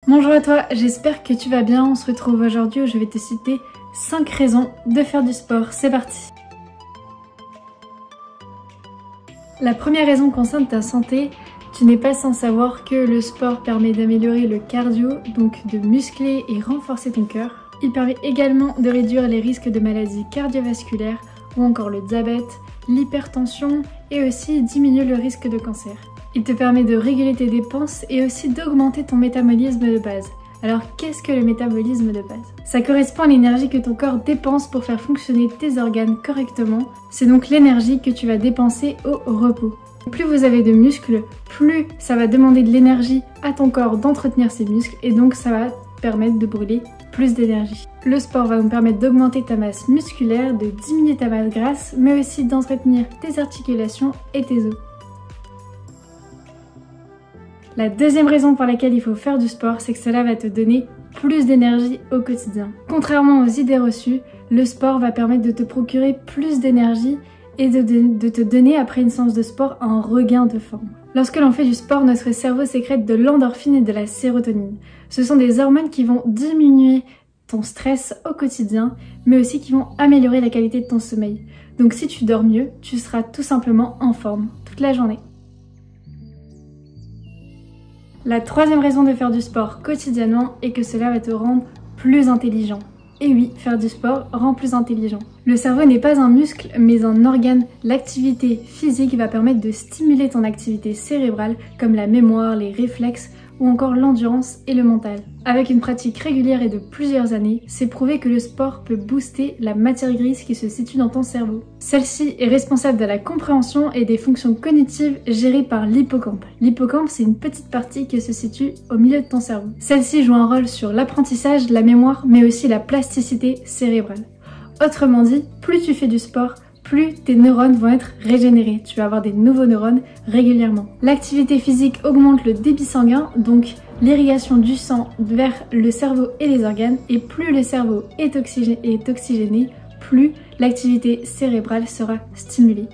Bonjour à toi, j'espère que tu vas bien. On se retrouve aujourd'hui où je vais te citer 5 raisons de faire du sport. C'est parti! La première raison concerne ta santé. Tu n'es pas sans savoir que le sport permet d'améliorer le cardio, donc de muscler et renforcer ton cœur. Il permet également de réduire les risques de maladies cardiovasculaires ou encore le diabète, l'hypertension et aussi diminuer le risque de cancer. Il te permet de réguler tes dépenses et aussi d'augmenter ton métabolisme de base. Alors qu'est-ce que le métabolisme de base? Ça correspond à l'énergie que ton corps dépense pour faire fonctionner tes organes correctement. C'est donc l'énergie que tu vas dépenser au repos. Plus vous avez de muscles, plus ça va demander de l'énergie à ton corps d'entretenir ses muscles et donc ça va permettre de brûler plus d'énergie. Le sport va nous permettre d'augmenter ta masse musculaire, de diminuer ta masse grasse, mais aussi d'entretenir tes articulations et tes os. La deuxième raison pour laquelle il faut faire du sport, c'est que cela va te donner plus d'énergie au quotidien. Contrairement aux idées reçues, le sport va permettre de te procurer plus d'énergie et de te donner après une séance de sport un regain de forme. Lorsque l'on fait du sport, notre cerveau sécrète de l'endorphine et de la sérotonine. Ce sont des hormones qui vont diminuer ton stress au quotidien, mais aussi qui vont améliorer la qualité de ton sommeil. Donc si tu dors mieux, tu seras tout simplement en forme toute la journée. La troisième raison de faire du sport quotidiennement est que cela va te rendre plus intelligent. Et oui, faire du sport rend plus intelligent. Le cerveau n'est pas un muscle, mais un organe. L'activité physique va permettre de stimuler ton activité cérébrale, comme la mémoire, les réflexes ou encore l'endurance et le mental. Avec une pratique régulière et de plusieurs années, c'est prouvé que le sport peut booster la matière grise qui se situe dans ton cerveau. Celle-ci est responsable de la compréhension et des fonctions cognitives gérées par l'hippocampe. L'hippocampe, c'est une petite partie qui se situe au milieu de ton cerveau. Celle-ci joue un rôle sur l'apprentissage, la mémoire, mais aussi la plasticité cérébrale. Autrement dit, plus tu fais du sport, plus tes neurones vont être régénérés. Tu vas avoir des nouveaux neurones régulièrement. L'activité physique augmente le débit sanguin, donc l'irrigation du sang vers le cerveau et les organes. Et plus le cerveau est oxygéné, plus l'activité cérébrale sera stimulée.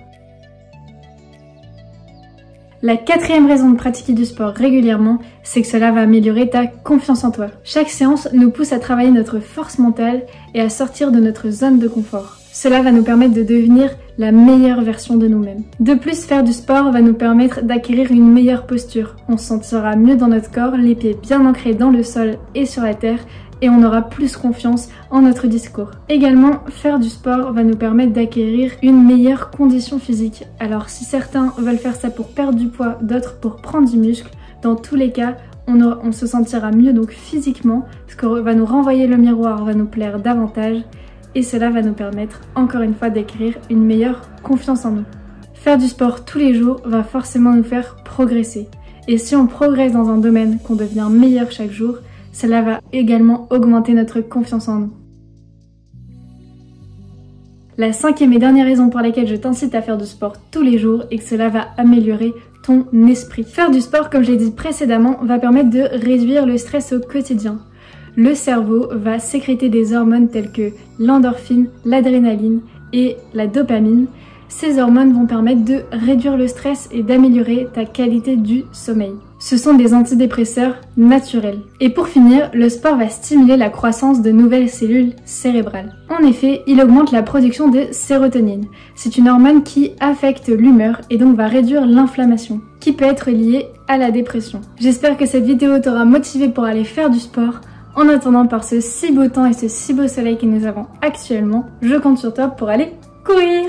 La quatrième raison de pratiquer du sport régulièrement, c'est que cela va améliorer ta confiance en toi. Chaque séance nous pousse à travailler notre force mentale et à sortir de notre zone de confort. Cela va nous permettre de devenir la meilleure version de nous-mêmes. De plus, faire du sport va nous permettre d'acquérir une meilleure posture. On se sentira mieux dans notre corps, les pieds bien ancrés dans le sol et sur la terre, et on aura plus confiance en notre discours. Également, faire du sport va nous permettre d'acquérir une meilleure condition physique. Alors si certains veulent faire ça pour perdre du poids, d'autres pour prendre du muscle, dans tous les cas, on se sentira mieux donc physiquement, ce qui va nous renvoyer le miroir, va nous plaire davantage, et cela va nous permettre encore une fois d'acquérir une meilleure confiance en nous. Faire du sport tous les jours va forcément nous faire progresser. Et si on progresse dans un domaine, qu'on devient meilleur chaque jour, cela va également augmenter notre confiance en nous. La cinquième et dernière raison pour laquelle je t'incite à faire du sport tous les jours est que cela va améliorer ton esprit. Faire du sport, comme je l'ai dit précédemment, va permettre de réduire le stress au quotidien. Le cerveau va sécréter des hormones telles que l'endorphine, l'adrénaline et la dopamine. Ces hormones vont permettre de réduire le stress et d'améliorer ta qualité du sommeil. Ce sont des antidépresseurs naturels. Et pour finir, le sport va stimuler la croissance de nouvelles cellules cérébrales. En effet, il augmente la production de sérotonine. C'est une hormone qui affecte l'humeur et donc va réduire l'inflammation, qui peut être liée à la dépression. J'espère que cette vidéo t'aura motivé pour aller faire du sport. En attendant, par ce si beau temps et ce si beau soleil que nous avons actuellement, je compte sur toi pour aller courir!